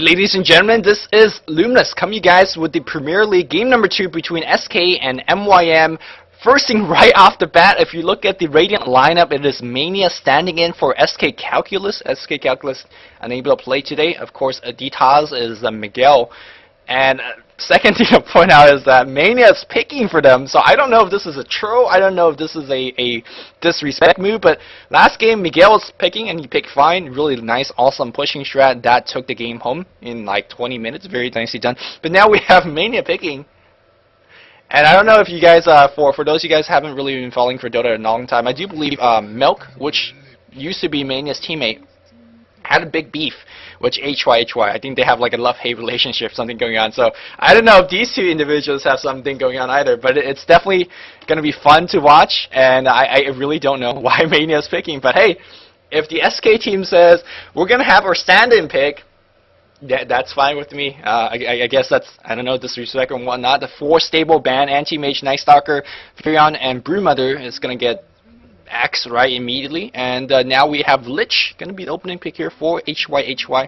Ladies and gentlemen, this is Luminous coming you guys with the Premier League game number 2 between SK and MYM. First thing right off the bat, if you look at the Radiant lineup, it is Mania standing in for SK Calculus. SK Calculus unable to play today. Of course, Aditas is Miguel. And second thing to point out is that Mania is picking for them, so I don't know if this is a troll, I don't know if this is a disrespect move, but last game Miguel was picking and he picked fine, really nice, awesome pushing strat that took the game home in like 20 minutes, very nicely done. But now we have Mania picking, and I don't know if you guys, for those of you guys who haven't really been following for Dota in a long time, I do believe Milk, which used to be Mania's teammate, had a big beef with HY. I think they have like a love-hate relationship, something going on. So I don't know if these two individuals have something going on either, but it's definitely going to be fun to watch, and I really don't know why Mania is picking. But hey, if the SK team says we're going to have our stand-in pick, that's fine with me. I guess that's, I don't know, disrespect or whatnot. The 4 stable ban, Anti-Mage, Night Stalker, Furion, and Brewmother is going to get X right immediately, and now we have Lich gonna be the opening pick here for HY,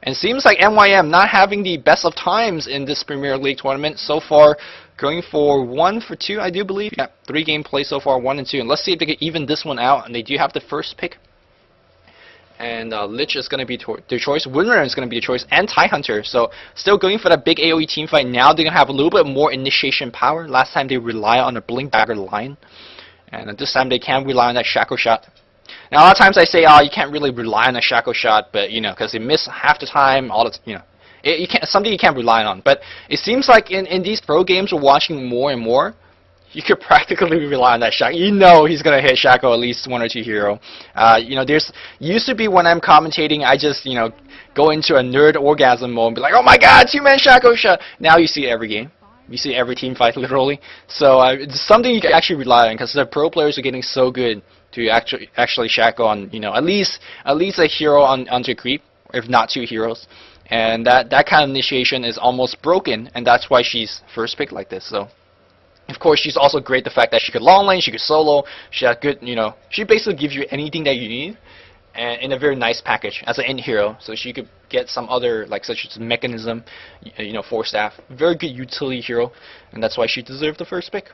and seems like MYM not having the best of times in this Premier League tournament so far, going for 1 for 2, I do believe. Yeah, 3 game play so far, 1 and 2, and let's see if they can even this one out. And they do have the first pick, and Lich is going to be their choice. Winrunner is going to be the choice, and Tie Hunter. So still going for that big AoE team fight. Now they're going to have a little bit more initiation power. Last time they rely on a Blink Dagger line, and this time they can rely on that Shackle Shot. Now a lot of times I say, oh, you can't really rely on a Shackle Shot, but you know, because they miss half the time, all the, you know, you can't, something you can't rely on. But it seems like in these pro games we're watching more and more, you could practically rely on that shot. You know he's gonna hit Shackle at least 1 or 2 hero. You know, there's used to be when I'm commentating, I just go into a nerd orgasm mode and be like, oh my God, 2-man Shackle Shot. Now you see it every game. You see every team fight literally. So it's something you can actually rely on, because the pro players are getting so good to actually shackle on at least a hero onto creep, if not 2 heroes. And that kind of initiation is almost broken, and that's why she's first pick like this. So of course she's also great the fact that she could long lane, she could solo, she had good, she basically gives you anything that you need, and in a very nice package as an end hero. So she could get some other, like such as Mechanism, Force Staff, very good utility hero, and that's why she deserved the first pick.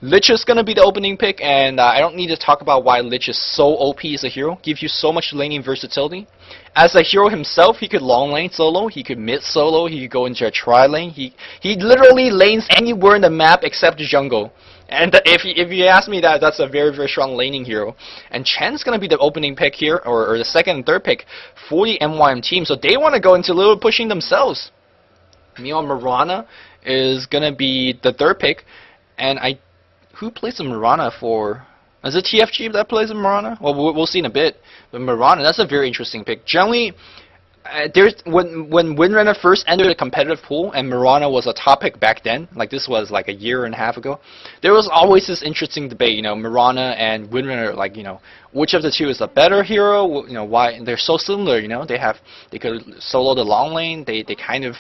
Lich is going to be the opening pick, and I don't need to talk about why Lich is so OP as a hero. Gives you so much laning versatility. As a hero himself, he could long lane solo, he could mid solo, he could go into a tri lane. He literally lanes anywhere in the map except the jungle. And if you ask me, that's a very, very strong laning hero. And Chen's going to be the opening pick here, or the second and third pick for the MYM team. So they want to go into a little pushing themselves. Meanwhile, Mirana is going to be the third pick. And who plays the Mirana for? Is it TFG that plays the Mirana? Well, we'll see in a bit. But Mirana, that's a very interesting pick. Generally, when Windrunner first entered a competitive pool and Mirana was a top pick back then, like this was like a year and a half ago, there was always this interesting debate, Mirana and Windrunner, like, which of the two is the better hero, why they're so similar, they could solo the long lane, they kind of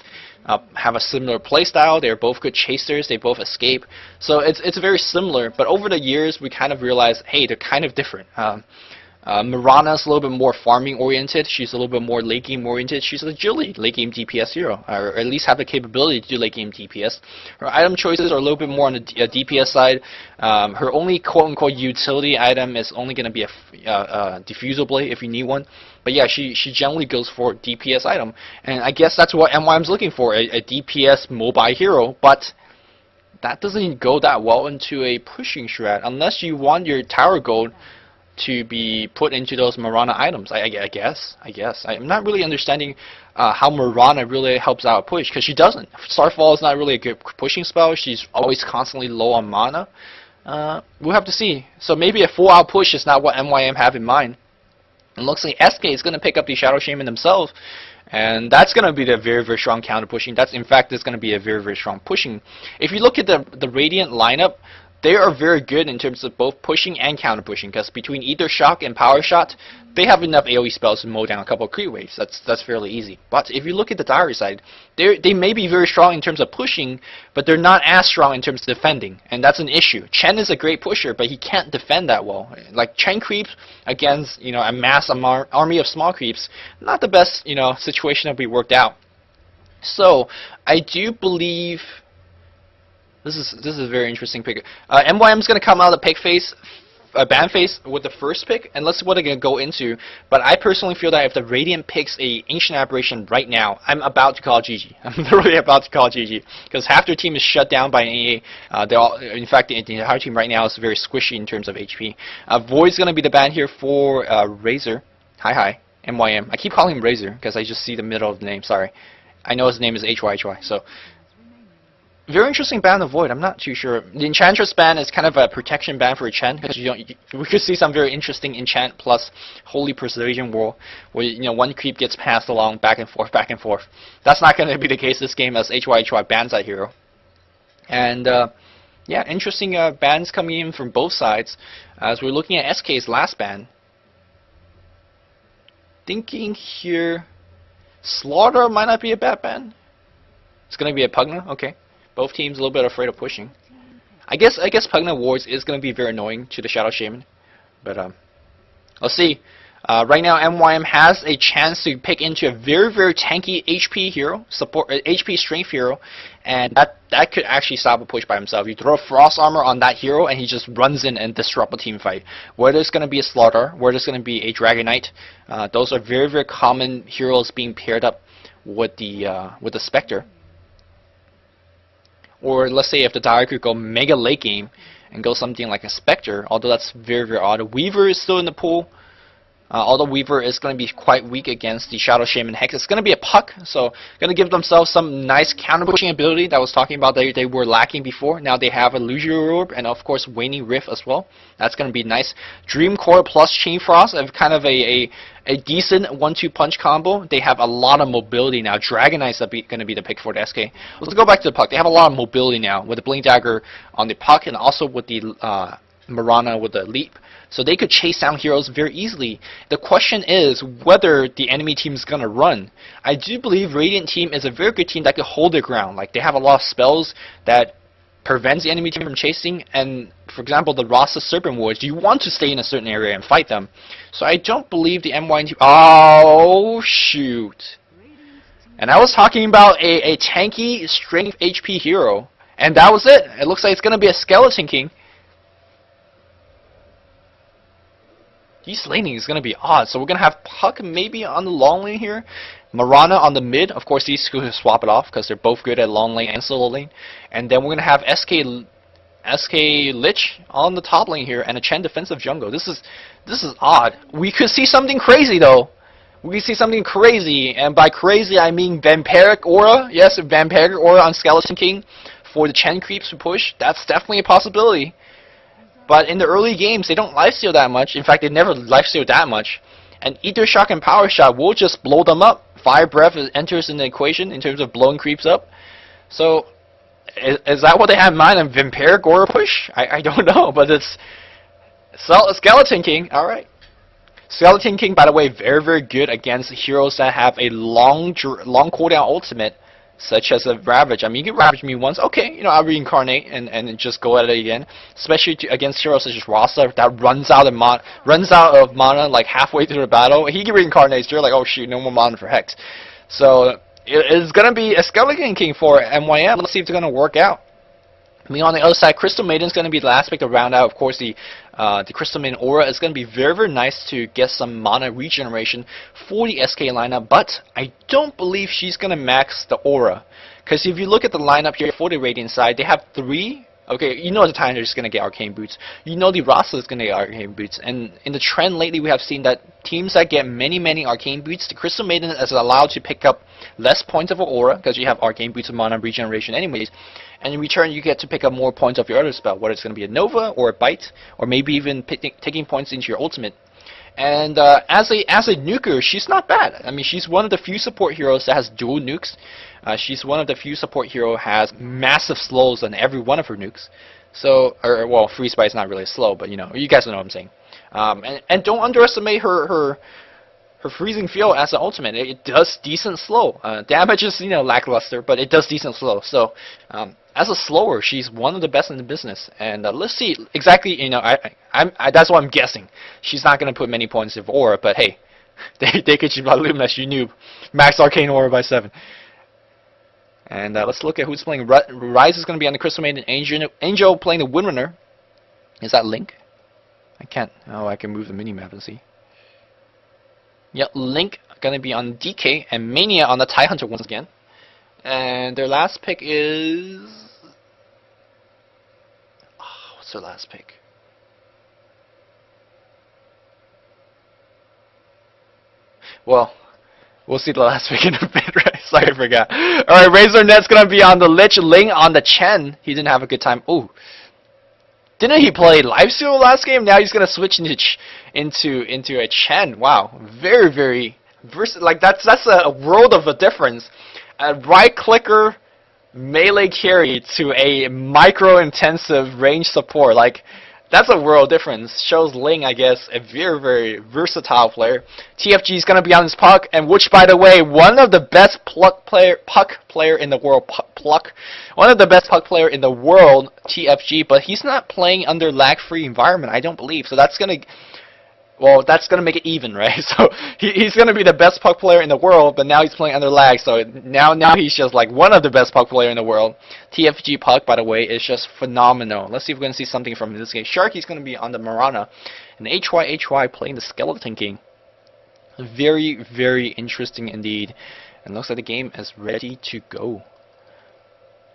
have a similar playstyle, they're both good chasers, they both escape, so it's very similar, but over the years we kind of realized, hey, they're kind of different. Mirana's a little bit more farming oriented, she's a little bit more late game oriented, she's an agility late game DPS hero, or at least have the capability to do late game DPS. Her item choices are a little bit more on the DPS side. Her only quote unquote utility item is only going to be a diffusal blade if you need one. But yeah, she generally goes for DPS item, and I guess that's what MYM's looking for, a DPS mobile hero, but that doesn't go that well into a pushing strat unless you want your tower gold to be put into those Mirana items. I guess. I'm not really understanding how Mirana really helps out a push, because she doesn't. Starfall is not really a good pushing spell. She's always constantly low on mana. We'll have to see. So maybe a full out push is not what MYM have in mind. It looks like SK is going to pick up the Shadow Shaman themselves, and that's going to be the very, very strong counter pushing. In fact, it's going to be a very, very strong pushing. If you look at the Radiant lineup, they are very good in terms of both pushing and counter pushing, because between either Shock and Power Shot, they have enough AoE spells to mow down a couple of creep waves. That's fairly easy. But if you look at the diary side, they may be very strong in terms of pushing, but they're not as strong in terms of defending, and that's an issue. Chen is a great pusher, but he can't defend that well. Like Chen creeps against a mass army of small creeps, not the best situation to be worked out. So I do believe this is a very interesting pick. MYM is going to come out of the pick phase, ban phase with the first pick, and let's see what they're going to go into. But I personally feel that if the Radiant picks a Ancient Aberration right now, I'm about to call GG. I'm literally about to call GG because half their team is shut down by an AA. They're all, in fact, the entire team right now is very squishy in terms of HP. Void's going to be the ban here for Razor. Hi, MYM. I keep calling him Razor because I just see the middle of the name. Sorry. I know his name is HYHY. So very interesting ban of Void. I'm not too sure. The Enchantress ban is kind of a protection ban for enchant because we could see some very interesting enchant plus Holy Persuasion Whirl where one creep gets passed along back and forth, back and forth. That's not going to be the case this game as HYHY bans that hero. And yeah, interesting bans coming in from both sides as we're looking at SK's last ban. Thinking here, Slaughter might not be a bad ban. It's going to be a Pugna, okay. Both teams a little bit afraid of pushing. I guess Pugna Wards is going to be very annoying to the Shadow Shaman, but let's see. Right now, MYM has a chance to pick into a very tanky HP hero, HP strength hero, and that could actually stop a push by himself. You throw Frost Armor on that hero, and he just runs in and disrupts a team fight. Whether it's going to be a Slaughter, whether it's going to be a Dragon Knight, those are very common heroes being paired up with the Spectre. Or let's say if the Dire could go mega late game and go something like a Spectre, although that's very odd. Weaver is still in the pool. Although Weaver is going to be quite weak against the Shadow Shaman Hex, it's going to be a Puck, so going to give themselves some nice counter-pushing ability that I was talking about that they were lacking before. Now they have Illusory Orb and of course Waning Rift as well. That's going to be nice. Dream Core plus Chain Frost of kind of a decent 1-2 punch combo. They have a lot of mobility now. Dragon Knight's going to be the pick for the SK. Let's go back to the Puck. They have a lot of mobility now with the Blink Dagger on the Puck and also with the Mirana with the Leap. So they could chase down heroes very easily. The question is whether the enemy team is going to run. I do believe Radiant team is a very good team that could hold their ground. Like they have a lot of spells that prevents the enemy team from chasing. And for example, the Rasa Serpent Wards, you want to stay in a certain area and fight them. So I don't believe the MYM team. Oh shoot! And I was talking about a tanky strength HP hero, and that was it. It looks like it's going to be a Skeleton King. East laning is going to be odd, so we're going to have Puck maybe on the long lane here, Mirana on the mid. Of course, these two swap it off because they're both good at long lane and solo lane. And then we're going to have SK Lich on the top lane here and a Chen defensive jungle. This is odd. We could see something crazy though. We could see something crazy, and by crazy I mean Vampiric Aura. Yes, Vampiric Aura on Skeleton King for the Chen creeps to push. That's definitely a possibility. But in the early games, they don't lifesteal that much. In fact, they never lifesteal that much. And Ether Shock and Power Shot will just blow them up. Fire Breath enters in the equation in terms of blowing creeps up. So, is that what they have in mind? A Vampiric Aura push? I don't know, but it's Skeleton King. All right. Skeleton King, by the way, very good against heroes that have a long cooldown ultimate, such as a Ravage. I mean, you can Ravage me once, okay, I'll reincarnate and just go at it again. Especially against heroes such as Rasa that runs out of mana like halfway through the battle. He can reincarnate, you're like, oh shoot, no more mana for Hex. So it's gonna be a Skeleton King for MYM. Let's see if it's gonna work out. I mean, on the other side, Crystal Maiden is going to be the last pick to round out. Of course, the Crystal Maiden Aura is going to be very nice to get some mana regeneration for the SK lineup, but I don't believe she's going to max the Aura. Because if you look at the lineup here for the Radiant side, they have 3. Okay, the time they're just going to get Arcane Boots. The Rasa is going to get Arcane Boots. And in the trend lately, we have seen that teams that get many Arcane Boots, the Crystal Maiden is allowed to pick up less points of Aura, because you have Arcane Boots and mana regeneration anyways. And in return, you get to pick up more points of your other spell, whether it's going to be a Nova or a Bite, or maybe even taking points into your ultimate. And as a nuker, she's not bad. I mean, she's one of the few support heroes that has dual nukes. She's one of the few support hero has massive slows on every one of her nukes. So, well, Freeze Bite is not really slow, but you guys know what I'm saying. And don't underestimate her freezing field as an ultimate. It does decent slow. Damage is lackluster, but it does decent slow. So as a slower, she's one of the best in the business. And let's see exactly. That's what I'm guessing. She's not going to put many points of Aura, but hey, they could cheap out Luminous, you noob. Max Arcane Aura by 7. And let's look at who's playing. Rise is going to be on the Crystal Maiden. Angel playing the Windrunner. Is that Link? I can't. Oh, I can move the minimap and see. Yep, Link going to be on DK and Mania on the TIE Hunter once again. And their last pick is... Oh, what's their last pick? Well, we'll see the last pick in a bit, right? Sorry, I forgot. Alright, Razornet's going to be on the Lich, Ling on the Chen. He didn't have a good time. Ooh. Didn't he play Lifesteal last game? Now he's going to switch into a Chen. Wow. Very, very... Like, that's a world of a difference. A right-clicker melee carry to a micro-intensive range support. Like, that's a world difference. Shows Ling, I guess, a very, very versatile player. TFG is going to be on his puck, and which, by the way, one of the best puck player in the world. One of the best puck player in the world, TFG, but he's not playing under lag-free environment, I don't believe. So that's going to... Well, that's going to make it even, right? So he's going to be the best puck player in the world, but now he's playing under lag, so now he's just like one of the best puck player in the world. TFG puck, by the way, is just phenomenal. Let's see if we're going to see something from this game. Sharky's going to be on the Marana, and HY playing the Skeleton King. Very, very interesting indeed. And looks like the game is ready to go.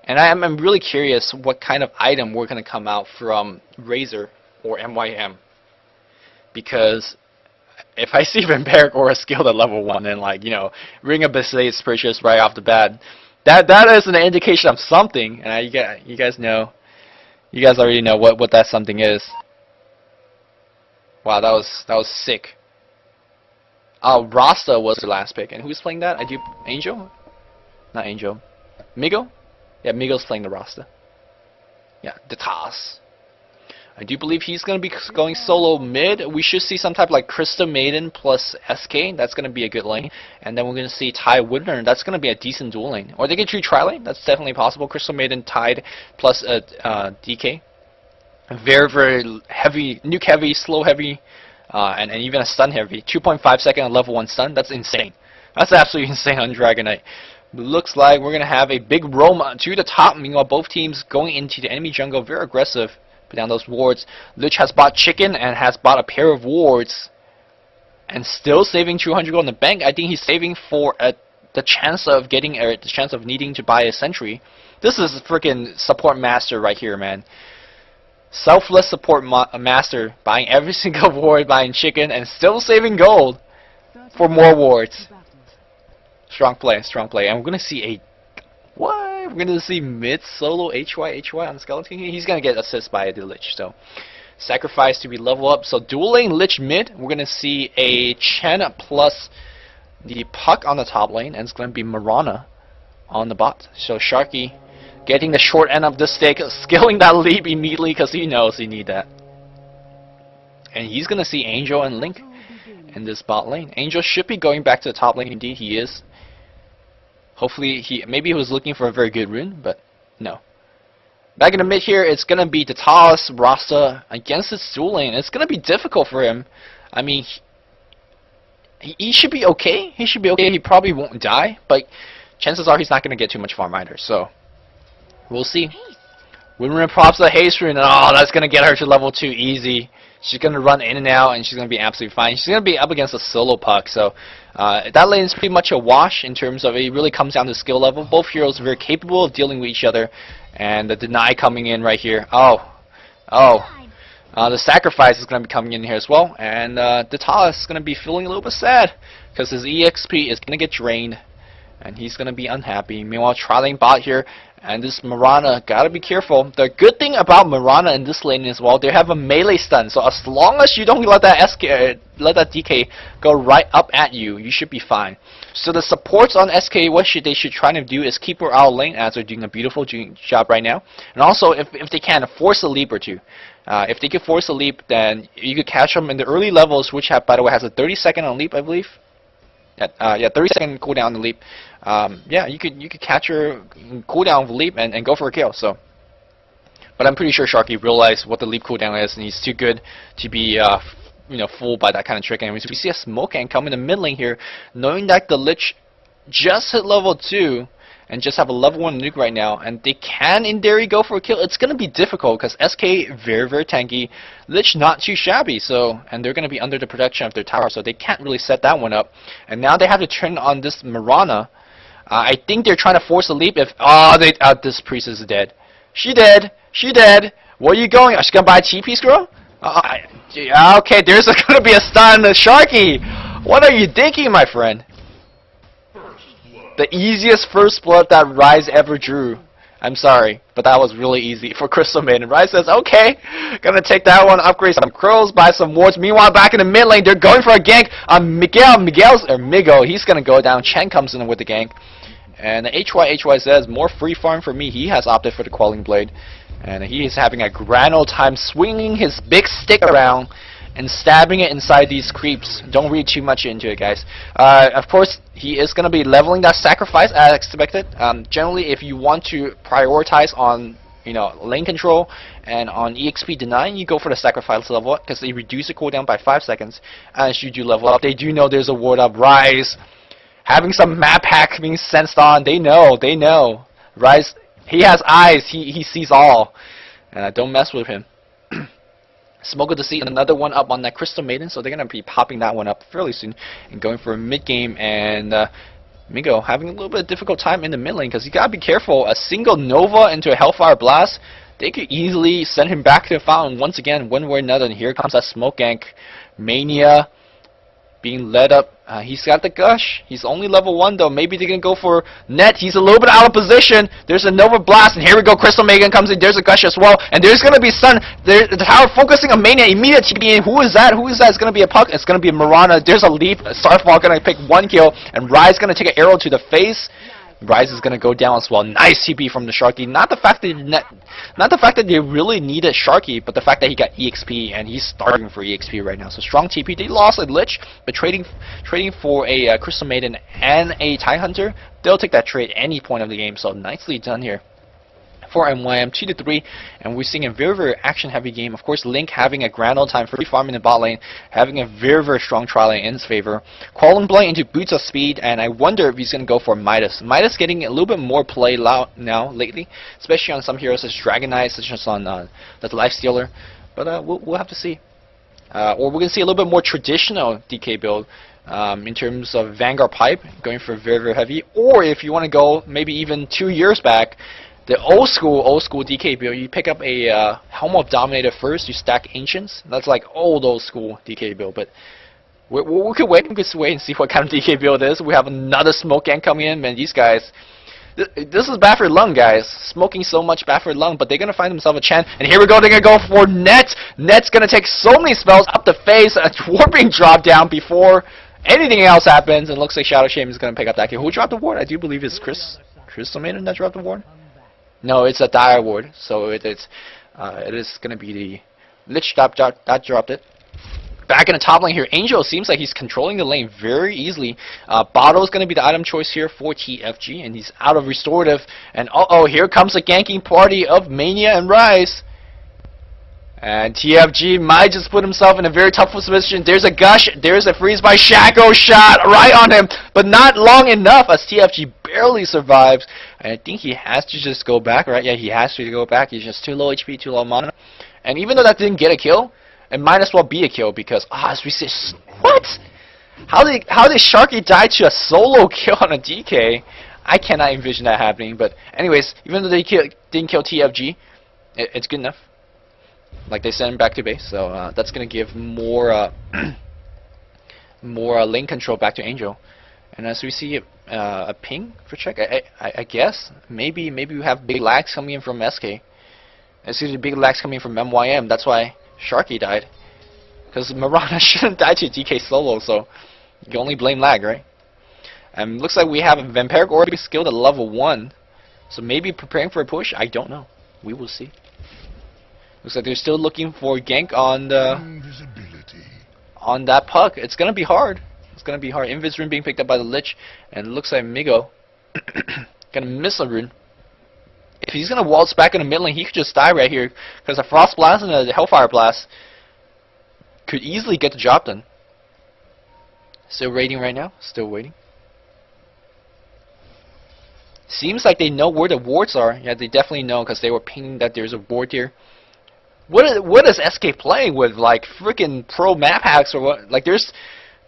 And I'm really curious what kind of item we're going to come out from Razor or MYM. Because if I see Vampiric Aura skilled at level 1 and, like, you know, Ring of Besaid's purchase right off the bat, that is an indication of something. And you guys know, you guys already know what that something is. Wow, that was sick. Rasta was the last pick, and who's playing that? Angel? Not Angel. Migo? Yeah, Migo's playing the Rasta. Yeah, the Toss. I do believe he's going to be going solo mid. We should see some type of like Crystal Maiden plus SK. That's going to be a good lane. And then we're going to see TIE Windrunner. That's going to be a decent dual lane. Or they could do tri-lane. That's definitely possible. Crystal Maiden tied plus DK. Very, very heavy, nuke heavy, slow heavy, and even a stun heavy. 2.5 second on level 1 stun. That's insane. That's absolutely insane on Dragonite. Looks like we're going to have a big roam to the top. Meanwhile, both teams going into the enemy jungle. Very aggressive. Down those wards. Lich has bought chicken and has bought a pair of wards and still saving 200 gold in the bank. I think he's saving for the chance of getting the chance of needing to buy a sentry. This is freaking support master right here, man. Selfless support master, buying every single ward, buying chicken, and still saving gold for more wards. Strong play, strong play. And we're gonna see a We're going to see mid solo HY on Skeleton King. He's going to get assist by the Lich. So, sacrifice to be level up. So, dual lane Lich mid. We're going to see a Chen plus the Puck on the top lane. And it's going to be Marana on the bot. So, Sharky getting the short end of the stick. Scaling that leap immediately because he knows he need that. And he's going to see Angel and Link in this bot lane. Angel should be going back to the top lane. Indeed, he is. Hopefully, maybe he was looking for a very good rune, but no. Back in the mid here, it's going to be the Talos Rasta against his dual lane. It's going to be difficult for him. I mean, he should be okay. He should be okay. He probably won't die, but chances are he's not going to get too much farm either. So, we'll see. Windrunner pops the haste rune, and oh, that's going to get her to level 2 easy. She's going to run in and out, and she's going to be absolutely fine. She's going to be up against a solo Puck, so that lane is pretty much a wash in terms of it really comes down to skill level. Both heroes are very capable of dealing with each other, and the deny coming in right here. The sacrifice is going to be coming in here as well, and the Talos is going to be feeling a little bit sad because his EXP is going to get drained, and he's going to be unhappy. Meanwhile, tri-lane bot here. And this Marana, gotta be careful. The good thing about Marana in this lane is, well, they have a melee stun. So as long as you don't let that DK go right up at you, you should be fine. So the supports on SK, what they should try to do is keep her out of lane, as they're doing a beautiful job right now. And also, if they can, force a leap or two. If they can force a leap, then you could catch them in the early levels, which by the way has a 30-second on leap, I believe. Yeah, 30-second cooldown on the leap. Yeah, you could catch her cooldown of the leap and go for a kill. So, but I'm pretty sure Sharky realized what the leap cooldown is, and he's too good to be fooled by that kind of trick. Anyways, we see a smoke and come in the mid lane here, knowing that the Lich just hit level 2, and just have a level 1 nuke right now, and they can in theory go for a kill. It's gonna be difficult because SK very tanky, Lich not too shabby, so and they're gonna be under the protection of their tower, so they can't really set that one up. And now they have to turn on this Mirana. I think they're trying to force a leap. If this priest is dead. She dead. Where are you going? Are she gonna buy a TP scroll? Okay, there's gonna be a stun on the Sharky. What are you thinking, my friend? The easiest first blood that Rise ever drew. I'm sorry, but that was really easy for Crystal Maiden. Rise says, okay, gonna take that one, upgrade some crows, buy some wards. Meanwhile, back in the mid lane, they're going for a gank on Migo. He's gonna go down. Chen comes in with the gank. And HY says, more free farm for me. He has opted for the Quelling Blade. And he is having a grand old time swinging his big stick around and stabbing it inside these creeps. Don't read too much into it, guys. Of course, he is going to be leveling that sacrifice as expected. Generally, if you want to prioritize on lane control and on EXP denying, you go for the sacrifice level because they reduce the cooldown by 5 seconds as you do level up. They do know there's a ward up. Rise having some map hack being sensed on. They know. Rise, he has eyes. He sees all. Don't mess with him. Smoker to see another one up on that Crystal Maiden, so they're going to be popping that one up fairly soon and going for a mid-game. And Migo having a little bit of difficult time in the mid lane because you got to be careful. A single Nova into a Hellfire Blast, they could easily send him back to the fountain once again, one way or another. And here comes that smoke gank. Mania being led up. He's got the gush. He's only level 1 though. Maybe they can go for net. He's a little bit out of position. There's a Nova Blast, and here we go. Crystal Maiden comes in. There's a gush as well, and there's gonna be stun. The tower focusing on Mania. Immediate TP. Who is that? It's gonna be a puck. It's gonna be a Mirana. There's a leap. Starfall gonna pick 1 kill, and Rise gonna take an arrow to the face. Rise is gonna go down as well. Nice TP from the Sharky. Not the fact that they really needed Sharky, but the fact that he got EXP and he's starving for EXP right now. So strong TP. They lost a Lich, but trading for a Crystal Maiden and a TIE Hunter, they'll take that trade any point of the game. So nicely done here for MYM, 2-3, and we're seeing a very action-heavy game. Of course, Link having a grand old time, free farming in the bot lane, having a very strong trial lane in his favor. Quelling Blade into Boots of Speed, and I wonder if he's going to go for Midas. Midas getting a little bit more play now lately, especially on some heroes such as Dragon Knight, such as on the Lifestealer. But we'll have to see. Or we're going to see a little bit more traditional DK build. In terms of Vanguard Pipe, going for very heavy. Or if you want to go maybe even 2 years back, the old school DK build, you pick up a Helm of Dominator first, you stack Ancients. That's like old school DK build. But we could wait and see what kind of DK build it is. We have another smoke gang coming in, man. These guys, this is bad for lung, guys. Smoking so much bad for lung, but they're gonna find themselves a chance. And here we go. They're gonna go for Net. Net's gonna take so many spells up the face. A warping drop down before anything else happens. And it looks like Shadow Shame is gonna pick up that kill. Who dropped the ward? I do believe it's Crystal Maiden that dropped the ward. No, it's a Dire Ward, so it is going to be the Lich that dropped it. Back in the top lane here, Angel seems like he's controlling the lane very easily. Bottle is going to be the item choice here for TFG, and he's out of restorative. And here comes a ganking party of Mania and Rise. And TFG might just put himself in a very tough position. There's a gush. There's a freeze by Shaco shot right on him, but not long enough as TFG barely survives. And I think he has to just go back, right? Yeah, he has to go back. He's just too low HP, too low mana. And even though that didn't get a kill, it might as well be a kill because as we see, what? How did Sharky die to a solo kill on a DK? I cannot envision that happening. But anyways, even though they didn't kill TFG, it's good enough. Like they sent him back to base, so that's gonna give more more lane control back to Angel. And as we see a ping for check, I guess maybe we have big lags coming in from SK. I see the big lags coming from MYM. That's why Sharky died, because Mirana shouldn't die to DK solo. So you can only blame lag, right? And looks like we have a Vampiric Orb skilled at level 1, so maybe preparing for a push. I don't know. We will see. Looks like they're still looking for gank on that puck. It's gonna be hard. It's gonna be hard. Invis rune being picked up by the Lich, and it looks like Migo gonna miss a rune. If he's gonna waltz back in the mid lane, he could just die right here because a Frost Blast and a Hellfire Blast could easily get the job done. Still waiting right now. Still waiting. Seems like they know where the wards are. Yeah, they definitely know because they were pinging that there's a ward here. What is SK playing with? Like freaking pro map hacks or what? Like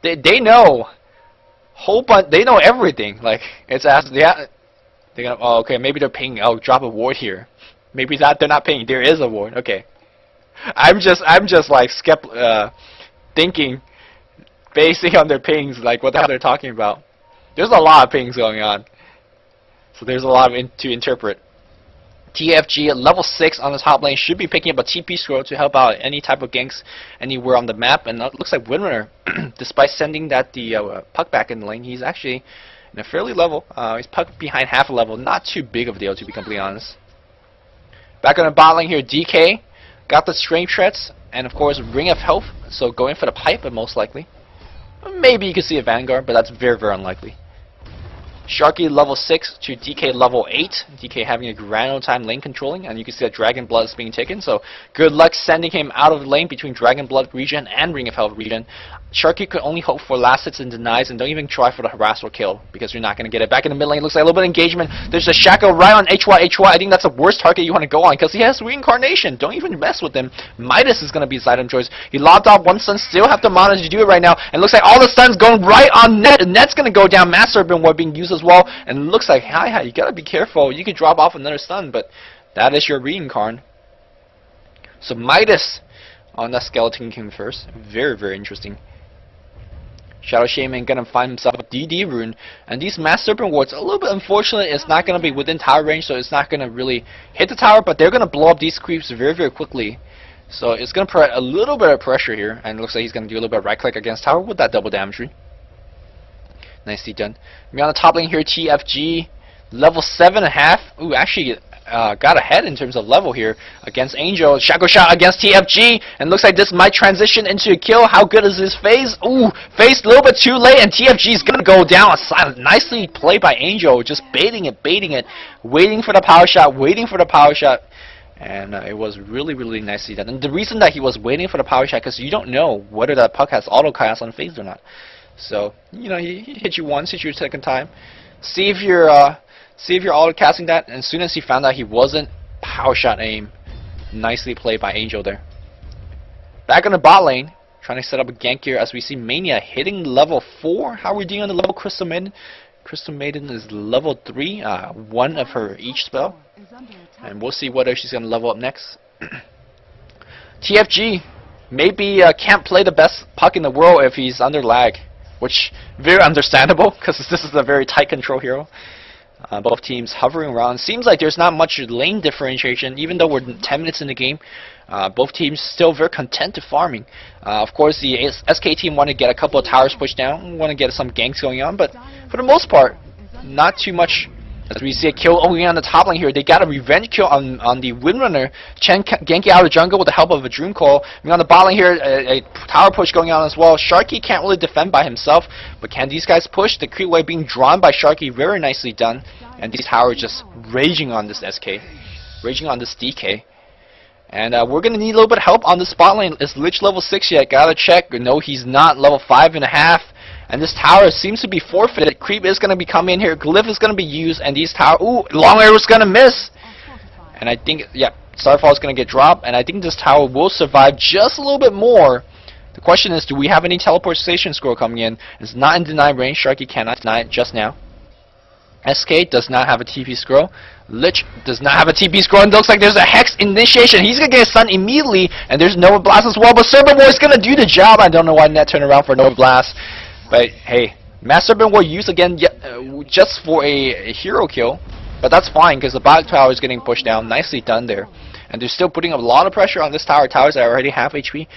they know whole bunch. They know everything. Like it's as yeah. They're gonna. Oh, okay. Maybe they're pinging. Oh, drop a ward here. Maybe that they're not pinging. There is a ward. Okay. I'm just like thinking, basing on their pings, like what the hell they're talking about. There's a lot of pings going on, so there's a lot to interpret. TFG at level 6 on the top lane should be picking up a TP scroll to help out any type of ganks anywhere on the map, and it looks like Windrunner, despite sending the puck back in the lane, he's actually in a fairly level. He's puck behind half a level, not too big of a deal to be completely honest. Back on the bot lane here, DK got the strength shreds and of course ring of health, so going for the pipe, but most likely. Maybe you could see a Vanguard, but that's very, very unlikely. Sharky level 6 to DK level 8. DK having a grand old time lane controlling, and you can see that Dragon Blood is being taken, so good luck sending him out of the lane between Dragon Blood region and Ring of Health region. Sharky could only hope for last hits and denies, and don't even try for the harass or kill, because you're not going to get it. Back in the mid lane, looks like a little bit of engagement. There's a Shackle right on HY. I think that's the worst target you want to go on, because he has Reincarnation. Don't even mess with him. Midas is going to be his item choice. He lobbed off one stun, still have the mana to do it right now, and looks like all the stuns going right on Net. Net's going to go down. Master Serpent Ward being used as well, and it looks like, hi, you got to be careful. You could drop off another stun, but that is your Reincarn. So Midas on that Skeleton King first. Very, very interesting. Shadow Shaman gonna find himself a DD rune, and these Mass Serpent Wards, a little bit unfortunate, it's not gonna be within tower range, so it's not gonna really hit the tower, but they're gonna blow up these creeps very, very quickly. So it's gonna put a little bit of pressure here, and it looks like he's gonna do a little bit of right click against tower with that double damage rune. Nicely done. We're on the top lane here, TFG, level 7.5. Ooh, actually got ahead in terms of level here against Angel. Shackle shot against TFG, and looks like this might transition into a kill. How good is his phase? Ooh, phase a little bit too late, and TFG is gonna go down. Nicely played by Angel, just baiting it, waiting for the power shot, and it was really, really nicely done. And the reason that he was waiting for the power shot, because you don't know whether that puck has auto cast on phase or not. So you know, he hit you once, hit you a second time. See if you're auto casting that, and as soon as he found out he wasn't, power shot aim. Nicely played by Angel there. Back on the bot lane, trying to set up a gank here as we see Mania hitting level 4. How are we doing on the level Crystal Maiden? Crystal Maiden is level 3, one of her each spell. And we'll see whether she's going to level up next. TFG maybe can't play the best puck in the world if he's under lag, which very understandable because this is a very tight control hero. Both teams hovering around. Seems like there's not much lane differentiation, even though we're 10 minutes in the game. Both teams still very content to farming. Of course, the SK team want to get a couple of towers pushed down, want to get some ganks going on, but for the most part, not too much. As we see a kill only on the top lane here, they got a revenge kill on the Windrunner. Chen ganking out of the jungle with the help of a Dream Coil. I mean, on the bot lane here, a tower push going on as well. Sharky can't really defend by himself, but can these guys push? The creep wave being drawn by Sharky, very nicely done. And these towers just raging on this SK, raging on this DK. And we're going to need a little bit of help on the spot lane. Is Lich level 6 yet? Gotta check. No, he's not. Level 5.5. And this tower seems to be forfeited. Creep is going to be coming in here. Glyph is going to be used. And these towers... Ooh, Long Arrow's going to miss. And I think... Yeah, Starfall is going to get dropped. And I think this tower will survive just a little bit more. The question is, do we have any teleportation scroll coming in? It's not in deny range. Sharky cannot deny it just now. SK does not have a TP scroll. Lich does not have a TP scroll, and it looks like there's a Hex initiation. He's going to get stunned immediately, and there's Nova Blast as well, but Serpent War is going to do the job. I don't know why Net turned around for Nova Blast, but hey, Mass Serpent War used again just for a hero kill, but that's fine because the bot tower is getting pushed down. Nicely done there, and they're still putting a lot of pressure on this tower. Towers that already have HP.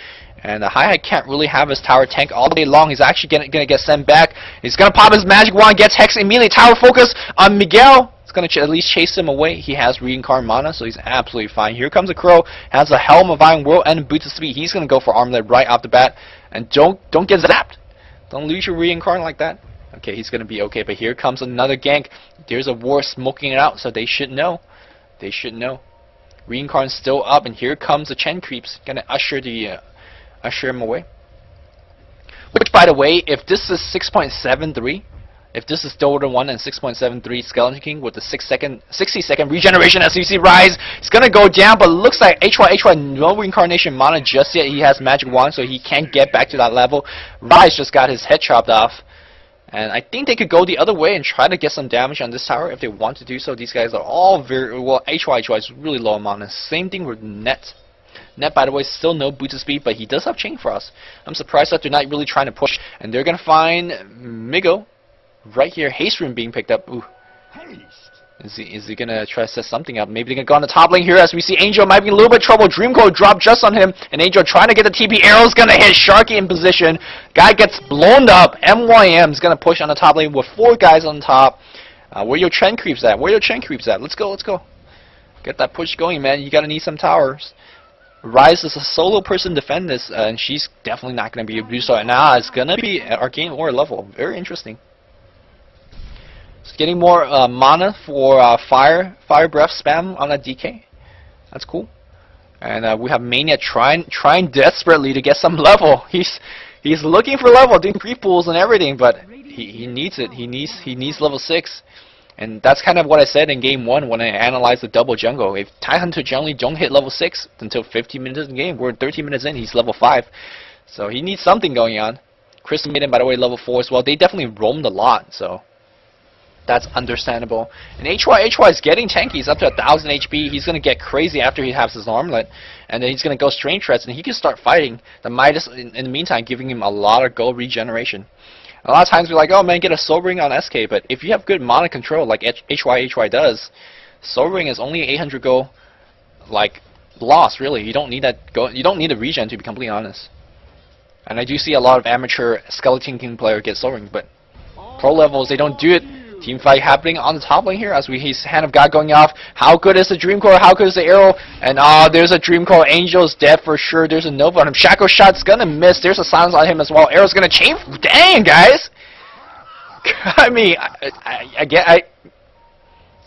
And the Hi-Hat can't really have his tower tank all day long. He's actually going to get sent back. He's going to pop his magic wand, gets Hex immediately. Tower focus on Miguel. It's going to at least chase him away. He has Reincarn mana, so he's absolutely fine. Here comes a Crow. Has a Helm of Iron World and Boots of Speed. He's going to go for Armlet right off the bat. And don't get zapped. Don't lose your Reincarn like that. Okay, he's going to be okay. But here comes another gank. There's a war smoking it out, so they should know. They should know. Reincarn's still up, and here comes the Chen creeps. Going to usher him away. Which, by the way, if this is 6.73, If this is Dota 1 and 6.73 Skeleton King with the 60-second regeneration as you see Rise, it's gonna go down, but it looks like HY no reincarnation mana just yet. He has magic wand, so he can't get back to that level. Rise just got his head chopped off. And I think they could go the other way and try to get some damage on this tower if they want to do so. These guys are all very well. HY is really low on mana. Same thing with Net. Net, by the way, still no boosted speed, but he does have Chain Frost. I'm surprised that they're not really trying to push, and they're gonna find Migo right here. Haste Rune being picked up. Ooh. Is he gonna try to set something up? Maybe they can go on the top lane here as we see Angel might be in a little bit of trouble. Dream Coil drop just on him, and Angel trying to get the TP. Arrow's gonna hit Sharky in position. Guy gets blown up. MYM is gonna push on the top lane with 4 guys on top. Where your trend creeps at? Where your trend creeps at? Let's go, let's go. Get that push going, man. You gotta need some towers. Rise is a solo person defend this, and she's definitely not gonna be abused right now. It's gonna be Arcane Aura level. Very interesting. Getting more mana for fire breath spam on that DK. That's cool. And we have Mania trying desperately to get some level. He's looking for level, doing creep pools and everything, but he needs it. He needs level 6. And that's kind of what I said in game 1 when I analyzed the double jungle. If Tidehunter generally don't hit level 6 until 15 minutes in the game, we're 13 minutes in, he's level 5. So he needs something going on. Crystal Maiden, by the way, level 4 as well. They definitely roamed a lot, so that's understandable. And HY is getting tanky. He's up to 1000 HP. He's going to get crazy after he has his armlet. And then he's going to go Strange Threats, and he can start fighting. The Midas, in the meantime, giving him a lot of gold regeneration. A lot of times we're like, oh man, get a Soul Ring on SK. But if you have good mana control, like HY does, Soul Ring is only 800 gold, like, loss, really. You don't need that gold. You don't need the regen, to be completely honest. And I do see a lot of amateur Skeleton King player get Soul Ring, but pro levels, they don't do it. Team fight happening on the top lane here as his Hand of God going off. How good is the Dream Coil? How good is the arrow? And there's a Dream Coil. Angel's dead for sure. There's a Nova on him. Shackle Shot's gonna miss. There's a silence on him as well. Arrow's gonna chain. Dang, guys! I mean, I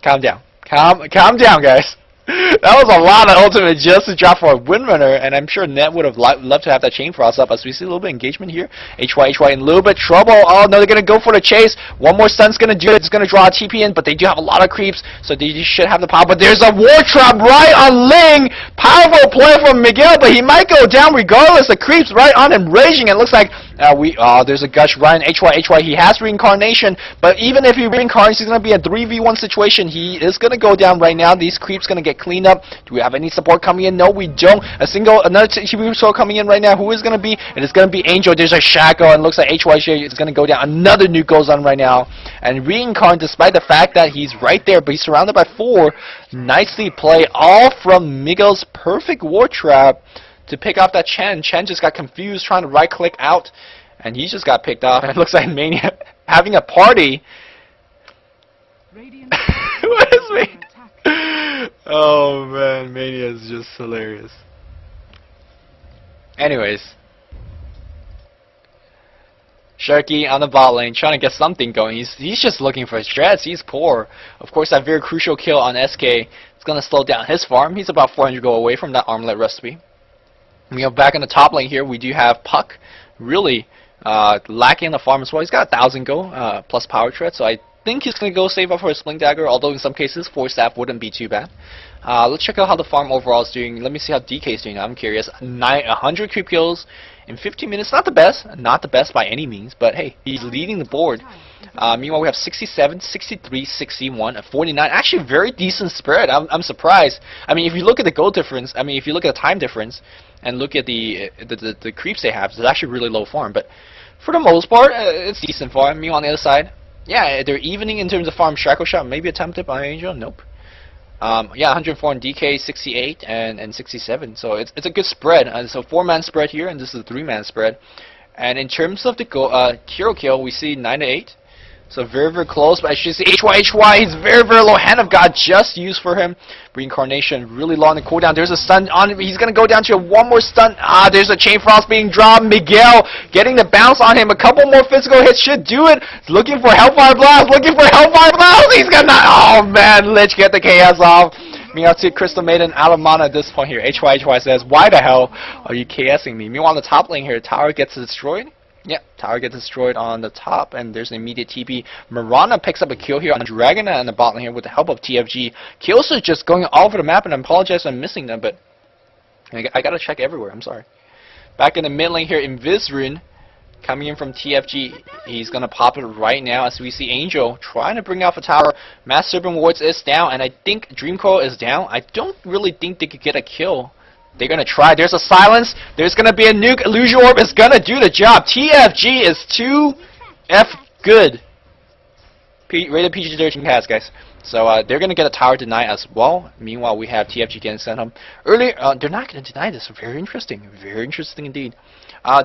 calm down. Calm down, guys. That was a lot of ultimate just to drop for a Windrunner, and I'm sure Net would have loved to have that Chain Frost up as we see a little bit of engagement here. HY in a little bit of trouble. Oh no, they're going to go for the chase. One more stun's going to do it. It's going to draw a TP in, but they do have a lot of creeps, so they should have the power. But there's a War Trap right on Ling. Powerful play from Miguel, but he might go down regardless. The creeps right on him raging. It looks like there's a Gush right in HY. He has Reincarnation, but even if he reincarnates, he's going to be a 3v1 situation. He is going to go down right now. These creeps going to get cleaned up. Do we have any support coming in? No, we don't. Another TP support coming in right now. Who is going to be? It is going to be Angel. There's a Shackle, and looks like HY is going to go down. Another nuke goes on right now. And Reincarn, despite the fact that he's right there, but he's surrounded by 4, nicely played, all from Miguel's perfect War Trap to pick off that Chen. Chen just got confused trying to right-click out, and he just got picked off. And it looks like Mania having a party. What is me? Oh man, Mania is just hilarious. Anyways, Sharky on the bot lane trying to get something going. He's just looking for strats. He's poor. Of course, that very crucial kill on SK is going to slow down his farm. He's about 400 gold away from that armlet recipe. Back in the top lane here, we do have Puck really lacking in the farm as well. He's got 1000 gold plus power tread, so I think he's going to go save up for a Sling Dagger, although in some cases 4 staff wouldn't be too bad. Let's check out how the farm overall is doing. Let me see how DK is doing. I'm curious. 100 creep kills in 15 minutes. Not the best by any means, but hey, he's leading the board. Meanwhile, we have 67, 63, 61, 49. Actually, very decent spread. I'm surprised. I mean, if you look at the goal difference, I mean, if you look at the time difference and look at the creeps they have, it's actually really low farm. But for the most part, it's decent farm. Meanwhile, on the other side, yeah, they're evening in terms of farm. Shackle Shot, maybe attempted by Angel. Nope. Yeah, 104 in DK, 68 and 67. So it's a good spread. So 4-man spread here, and this is a 3-man spread. And in terms of the hero kill, we see 9 to 8. So very, very close. But I should see HY. He's very, very low. Hand of God just used for him. Reincarnation really low on the cooldown. There's a stun on him. He's going to go down to one more stun. There's a Chain Frost being dropped. Miguel getting the bounce on him. A couple more physical hits should do it. He's looking for Hellfire Blast. He's going to... Oh, man. Lich get the chaos off. Meanwhile, to Crystal Maiden out of mana at this point here. HY says, why the hell are you KSing me? Meanwhile, on the top lane here, tower gets destroyed. Yeah, tower gets destroyed on the top, and there's an immediate TP. Mirana picks up a kill here on Dragon and the bot lane here with the help of TFG. Kills are just going all over the map, and I apologize I'm missing them, but I gotta check everywhere, I'm sorry. Back in the mid lane here, Invisrun coming in from TFG. He's gonna pop it right now as we see Angel trying to bring out the tower. Mass Serpent Wards is down, and I think Dreamcoil is down. I don't really think they could get a kill. They're gonna try. There's a silence. There's gonna be a nuke. Illusion Orb is gonna do the job. TFG is too good. Rated PG-13 cast, guys. So they're gonna get a tower deny as well. Meanwhile, we have TFG getting sent home earlier. They're not gonna deny this. Very interesting indeed.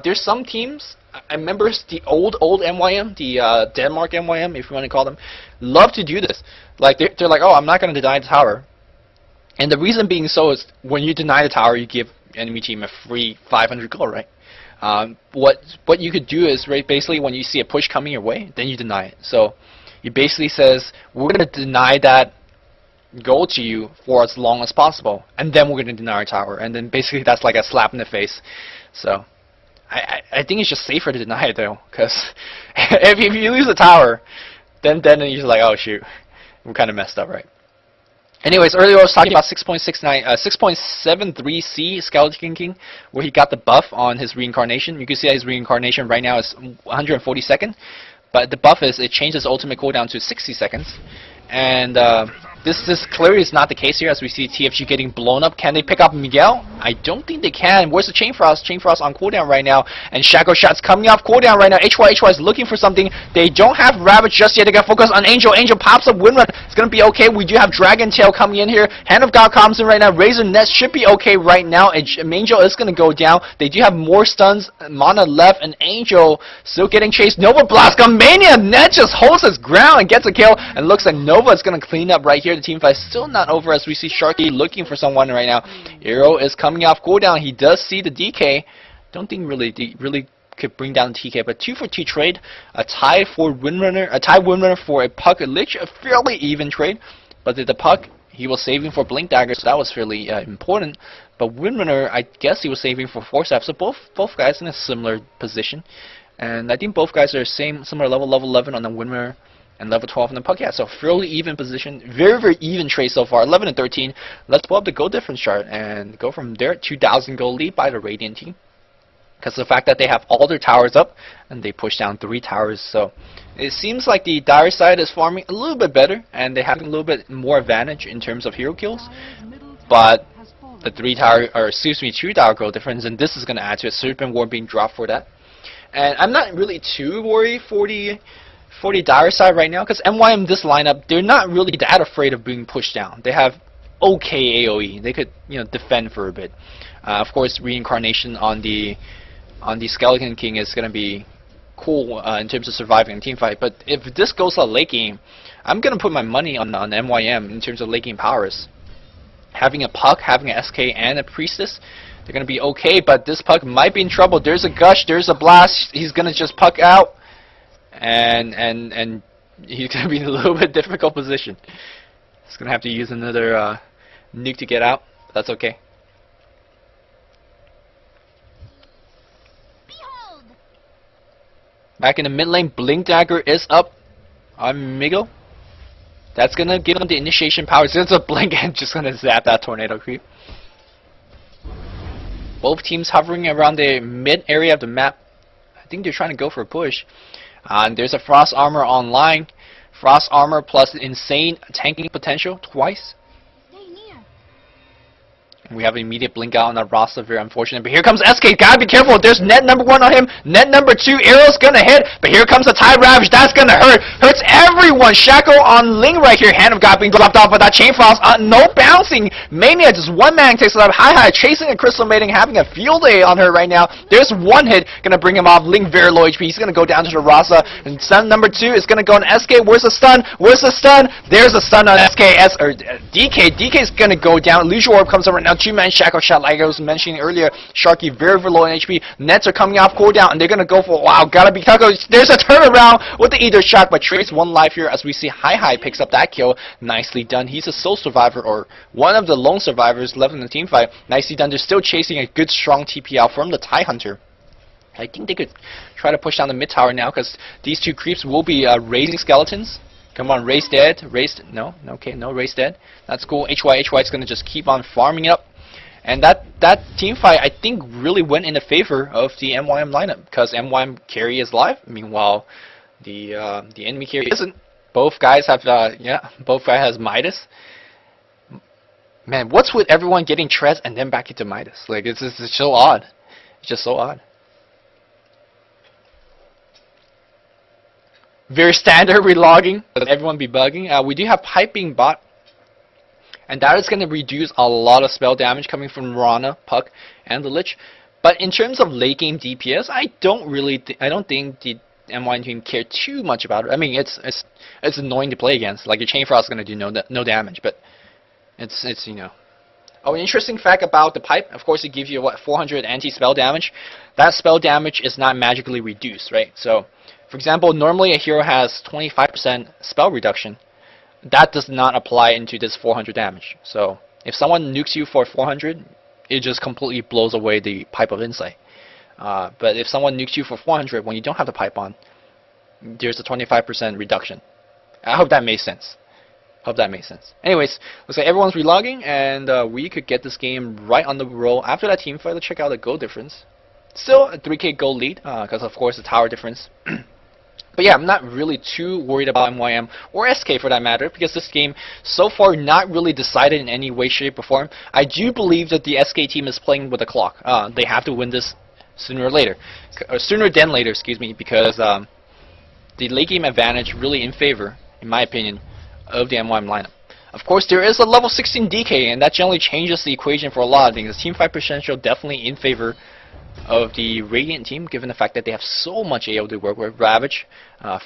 There's some teams. I remember the old MYM, the Denmark MYM, if you want to call them, love to do this. Like they're like, oh, I'm not gonna deny the tower. And the reason being so is when you deny the tower, you give enemy team a free 500 gold, right? What you could do is basically when you see a push coming your way, then you deny it. So he basically says, we're going to deny that gold to you for as long as possible, and then we're going to deny our tower. And then basically that's like a slap in the face. So I think it's just safer to deny it though, because if you lose the tower, then you're just like, oh shoot, we kind of messed up, right? Anyways, earlier I was talking about 6.73C Skeleton King, where he got the buff on his reincarnation. You can see that his reincarnation right now is 142nd, but the buff is it changes ultimate cooldown to 60 seconds. And this clearly is not the case here, as we see TFG getting blown up. Can they pick up Miguel? I don't think they can. Where's the Chain Frost? Chain Frost on cooldown right now, and Shackle Shot's coming off cooldown right now. HY is looking for something. They don't have Ravage just yet. They got focus on Angel. Angel pops up Windrun. It's gonna be okay. We do have Dragon Tail coming in here. Hand of God comes in right now. Razor Nest should be okay right now. And Angel is gonna go down. They do have more stuns. Mana left, and Angel still getting chased. Nova Blast. Mania Net just holds his ground and gets a kill. And looks like Nova is gonna clean up right here. The team fight still not over, as we see Sharky looking for someone right now. Arrow is coming off cooldown. He does see the DK. Don't think really could bring down the TK, but 2-for-2 trade. A tie for Windrunner. A tie Windrunner for a Puck. Lich, a fairly even trade, but the Puck he was saving for Blink Dagger, so that was fairly important. But Windrunner, I guess he was saving for Force Staff. So both guys in a similar position, and I think both guys are similar level 11 on the Windrunner and level 12 in the Puck. Yeah, so fairly even position. Very even trade so far. 11 and 13. Let's pull up the gold difference chart and go from there. 2,000 gold lead by the Radiant team, because the fact that they have all their towers up and they push down 3 towers. So it seems like the Dire side is farming a little bit better, and they have a little bit more advantage in terms of hero kills. But the 2 tower gold difference, and this is going to add to a Serpent Ward being dropped for that. And I'm not really too worried for the Dire side right now, because MYM, this lineup, they're not really that afraid of being pushed down. They have okay AoE. They could defend for a bit. Of course, reincarnation on the Skeleton King is going to be cool in terms of surviving a team fight. But if this goes on late game, I'm going to put my money on MYM in terms of late game powers. Having a Puck, having an SK, and a Priestess, they're going to be okay. But this Puck might be in trouble. There's a Gush, there's a Blast. He's going to just Puck out, and he's going to be in a little bit difficult position. He's going to have to use another nuke to get out. But that's okay. Back in the mid lane, Blink Dagger is up on Miguel. That's going to give him the initiation power. Since it's a blink and just going to zap that tornado creep. Both teams hovering around the mid area of the map. I think they're trying to go for a push. And there's a Frost Armor online. Frost Armor plus insane tanking potential twice. We have an immediate blink out on that roster, very unfortunate. But here comes SK, gotta be careful. There's net number 1 on him, net number 2, arrow's gonna hit. But here comes the Tide Ravage, that's gonna hurt. Hurts everyone. Shackle on Ling right here. Hand of God being dropped off with that Chain Frost. No bouncing. Mania, just one man takes it up. Hi, chasing a Crystal Maiden, having a field day on her right now. There's one hit, gonna bring him off. Ling very low HP. He's gonna go down to the Rasa. And stun number 2 is gonna go on SK. Where's the stun? Where's the stun? There's a stun on SKS or DK. DK's gonna go down. Illusion Orb comes up right now. 2-man Shackle Shot, like I was mentioning earlier. Sharky very low in HP. Nets are coming off cooldown, and they're gonna go for gotta be Taco. There's a turnaround with the Ether Shock, but trades 1 life here as we see Hi picks up that kill. Nicely done. He's a sole survivor, or one of the lone survivors left in the team fight. Nicely done. They're still chasing a good strong TP out from the TIE Hunter. I think they could try to push down the mid tower now, because these two creeps will be raising skeletons. Come on, raise dead, raise, no, okay, no, raise dead. That's cool. HY is gonna just keep on farming it up, and that team fight I think really went in the favor of the MYM lineup, because MYM carry is live. Meanwhile, the enemy carry isn't. Both guys have both guys has Midas. Man, what's with everyone getting Trez and then back into Midas? Like it's so odd. It's just so odd. Very standard relogging. Everyone be bugging. We do have piping bot, and that is going to reduce a lot of spell damage coming from Rana, Puck, and the Lich. But in terms of late game DPS, I don't think the MYM team care too much about it. I mean, it's annoying to play against. Like your Chain Frost is going to do no damage, but it's you know. Oh, an interesting fact about the pipe, of course, it gives you what, 400 anti-spell damage. That spell damage is not magically reduced, right? So, for example, normally a hero has 25% spell reduction. That does not apply into this 400 damage. So, if someone nukes you for 400, it just completely blows away the Pipe of Insight. But if someone nukes you for 400 when you don't have the pipe on, there's a 25% reduction. I hope that makes sense. Anyways, looks like everyone's relogging, and we could get this game right on the roll. After that team fight, let's check out the gold difference. Still a 3k gold lead, because of course the tower difference. But yeah, I'm not really too worried about MYM or SK for that matter, because this game so far not really decided in any way, shape, or form. I do believe that the SK team is playing with the clock. They have to win this sooner than later, excuse me, because the late game advantage really in favor, in my opinion, of the MYM lineup. Of course, there is a level 16 DK, and that generally changes the equation for a lot of things. Team fight potential definitely in favor of the Radiant team, given the fact that they have so much AO to work with. Ravage,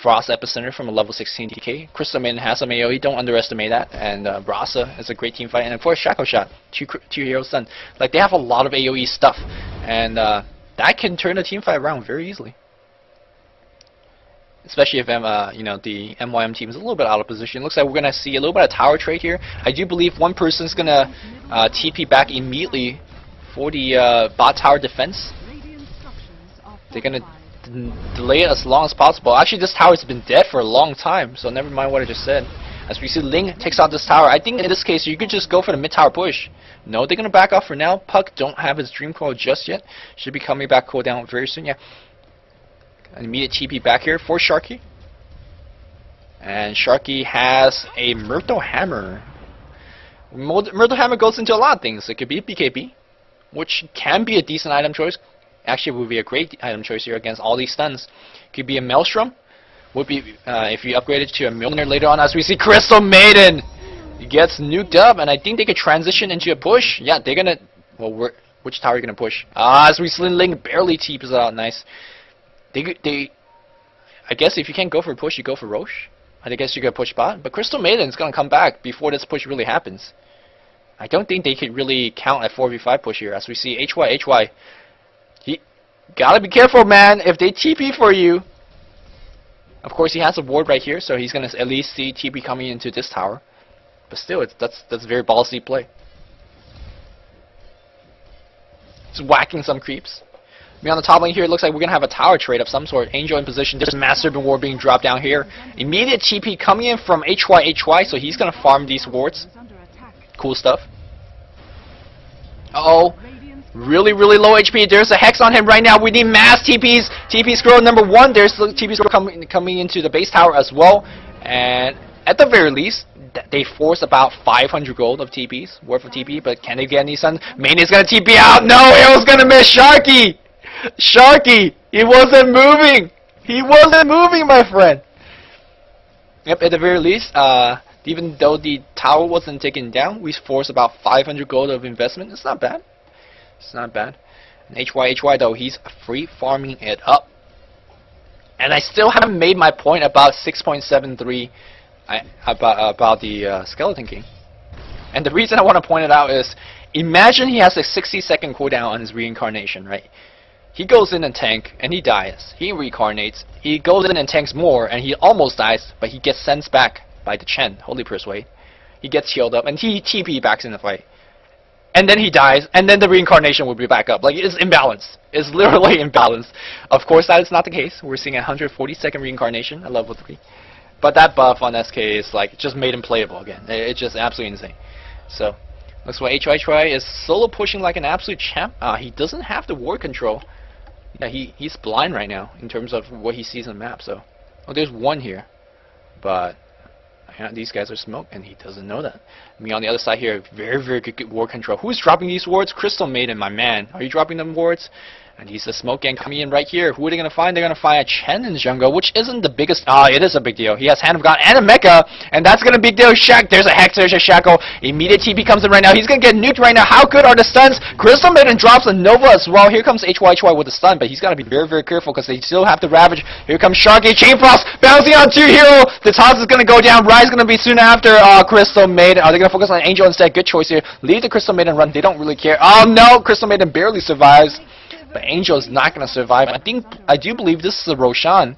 Frost Epicenter from a level 16 DK. Crystal Maiden has some AoE, don't underestimate that. And Rasa is a great team fight. And of course, Shackle Shot, two heroes done. Like, they have a lot of AoE stuff, and that can turn a team fight around very easily. Especially if you know, the MYM team is a little bit out of position. Looks like we're gonna see a little bit of tower trade here. I do believe one person's gonna TP back immediately for the bot tower defense. They're gonna delay it as long as possible. Actually, this tower's been dead for a long time, so never mind what I just said. As we see, Ling takes out this tower. I think in this case you could just go for the mid tower push. No, they're gonna back off for now. Puck don't have his dream coil just yet. Should be coming back cooldown very soon. Yeah. An immediate TP back here for Sharky. And Sharky has a Myrtle Hammer. Myrtle Hammer goes into a lot of things. It could be BKB, which can be a decent item choice. Actually, would be a great item choice here against all these stuns. Could be a Maelstrom. Would be if you upgrade it to a Mjolnir later on, as we see Crystal Maiden gets nuked up, and I think they could transition into a push. Yeah, they're gonna. Well, which tower are you gonna push? As we see Ling barely TPs it out. Nice. I guess if you can't go for a push, you go for Roche. I guess you could push bot, but Crystal Maiden's gonna come back before this push really happens. I don't think they could really count a 4v5 push here, as we see HY. He gotta be careful, man. If they TP for you, of course he has a ward right here, so he's gonna at least see TP coming into this tower. But still, that's a very ballsy play. Just whacking some creeps. On the top lane here, it looks like we're going to have a tower trade of some sort. Angel in position. There's a Master Serpent Ward being dropped down here. Immediate TP coming in from HY, so he's going to farm these wards. Cool stuff. Uh-oh. Really, really low HP. There's a Hex on him right now. We need mass TPs. TP scroll number 1. There's the TP scroll coming into the base tower as well. And at the very least, they force about 500 gold of TPs, worth of TP, but can they get any stuns? Mania's going to TP out. No, it was going to miss Sharky. Sharky! He wasn't moving! He wasn't moving, my friend! Yep, at the very least, even though the tower wasn't taken down, we forced about 500 gold of investment. It's not bad. It's not bad. And HY though, he's free farming it up. And I still haven't made my point about 6.73 about the Skeleton King. And the reason I want to point it out is, imagine he has a 60-second cooldown on his reincarnation, right? He goes in and tank, and he dies. He reincarnates. He goes in and tanks more, and he almost dies, but he gets sent back by the Chen, Holy Persuade. He gets healed up, and he TP backs in the fight. and then he dies, and then the reincarnation will be back up. Like, it's imbalanced. It's literally imbalanced. Of course, that is not the case. We're seeing a 142nd reincarnation at level 3. But that buff on SK is like just made him playable again. It's just absolutely insane. So, looks like HY is solo pushing like an absolute champ. He doesn't have the ward control. Yeah, he's blind right now in terms of what he sees on the map. So, oh, there's one here, but yeah, these guys are smoked, and he doesn't know that. Me on the other side here, very good ward control. Who's dropping these wards? Crystal Maiden, my man. Are you dropping them wards? And he's the smoke gang coming in right here. Who are they going to find? They're going to find a Chen in the jungle, which isn't the biggest. It is a big deal. He has Hand of God and a Mecha, and that's going to be a big deal. Shack, there's a Hex, there's a Shackle. Immediate TP comes in right now. He's going to get nuked right now. How good are the stuns? Crystal Maiden drops a Nova as well. Here comes HY with the stun, but he's got to be very careful because they still have the Ravage. Here comes Sharky, Chain Frost, bouncing on 2 hero. The toss is going to go down. Rise is going to be soon after Crystal Maiden. Are they going to focus on Angel instead? Good choice here. Leave the Crystal Maiden run. They don't really care. Oh no, Crystal Maiden barely survives. But Angel is not going to survive. I do believe this is a Roshan.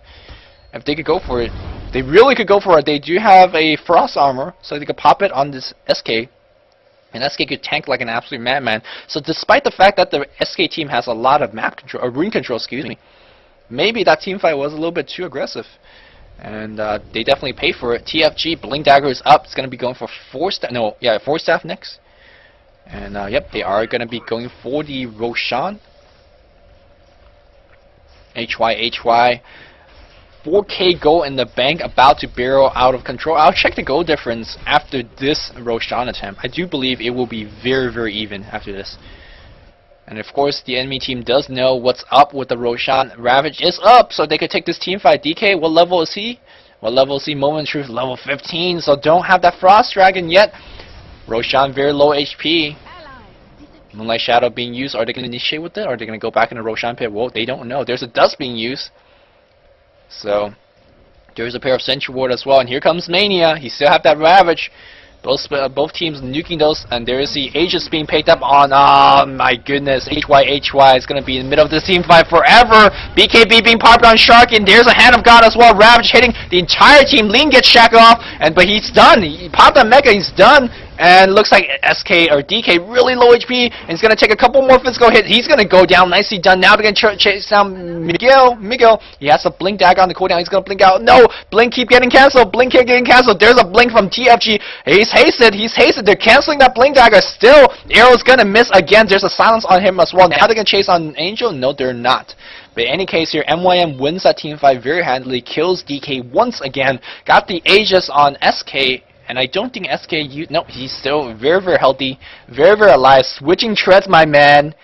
If they could go for it, they really could go for it. They do have a Frost armor, so they could pop it on this SK. And SK could tank like an absolute madman. So despite the fact that the SK team has a lot of map control, or rune control, excuse me, maybe that team fight was a little bit too aggressive. And they definitely pay for it. TFG, Blink Dagger is up. It's going to be going for 4 staff next. And yep, they are going to be going for the Roshan. HY, 4K gold in the bank, about to barrel out of control. I'll check the gold difference after this Roshan attempt. I do believe it will be very even after this. And of course, the enemy team does know what's up with the Roshan. Ravage is up, so they could take this team fight. DK, what level is he? What level is he? Moment of Truth, level 15, so don't have that Frost Dragon yet. Roshan, very low HP. Moonlight Shadow being used. Are they going to initiate with it? Or are they going to go back in the Roshan pit? Well, they don't know. There's a Dust being used. So, there's a pair of Sentry Ward as well. And here comes Mania. He still have that Ravage. Both teams nuking those. And there is the Aegis being picked up on. Oh my goodness. HY is going to be in the middle of this team fight forever. BKB being popped on Shark. And there's a Hand of God as well. Ravage hitting the entire team. Lean gets shackled off. But he's done. He popped on Mecha. He's done. And looks like SK or DK really low HP, and he's going to take a couple more physical hits. He's going to go down. Nicely done. Now they're going to chase down Miguel. He has a Blink Dagger on the cooldown. He's going to blink out. No! Blink keep getting cancelled. Blink keep getting cancelled. There's a blink from TFG. He's hasted. They're cancelling that Blink Dagger. Still, Arrow's going to miss again. There's a silence on him as well. Now they're going to chase on Angel. No, they're not. But in any case here, MYM wins that team fight very handily. Kills DK once again. Got the Aegis on SK. And I don't think SK, no, he's still very healthy, very alive. Switching treads, my man.